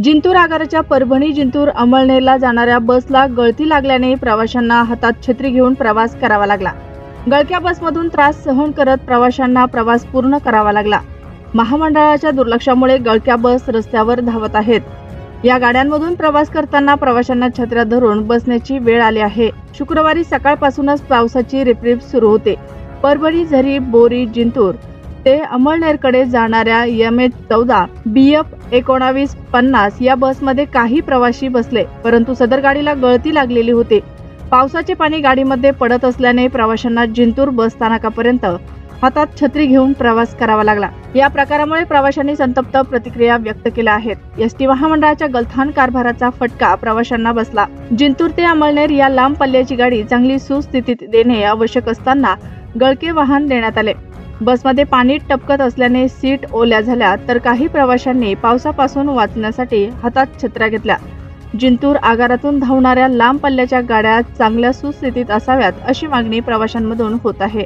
जिंतूर आगाराच्या परभणी जिंतूर अमळनेरला जाणाऱ्या बसला गळती लागल्याने प्रवाशांना हातात छत्री घेऊन प्रवास करावा लागला। गळक्या बसमधून त्रास सहन करत प्रवाशांना प्रवास पूर्ण करावा लागला। महामंडळाच्या दुर्लक्षामुळे गळक्या बस रस्त्यावर धावत आहेत। या गाड्यांमधून प्रवास करताना प्रवाशांना छत्र्या धरून बसण्याची वेळ आली आहे। शुक्रवारी सकाळपासूनच पावसाची रिपरिप सुरू होते। परभणी झरी बोरी जिंतूर ते अमळनेरकडे जाणाऱ्या MH14 BF 1950 या बसमध्ये काही प्रवासी बसले, परंतु सदर गाडीला गळती लागलेली होती। पावसाचे पाणी गाडीमध्ये पडत असल्याने प्रवाशांना जिंतूर बस स्थानकापर्यंत हातात छत्री घेऊन प्रवास करावा लागला। या प्रकारामुळे प्रवाशांनी संतप्त प्रतिक्रिया व्यक्त केल्या आहेत। एसटी महामंडळाच्या गलथान कारभाराचा फटका प्रवाशांना बसला। जिंतूर ते अमळनेर या लांब पल्ल्याची गाडी चांगली सुस्थितीत देणे आवश्यक असताना गळके वाहन देण्यात आले। बसमध्ये पाणी टपकत असल्याने सीट ओल्या झाल्या, तर काही प्रवाशांनी पावसापासून वाचण्यासाठी हातात छत्र्या घेतल्या। जिंतूर आगारातून धावणाऱ्या लांब पल्ल्याच्या गाड्या चांगल्या सुस्थितीत असाव्यात अशी मागणी प्रवाशांमधून होत आहे।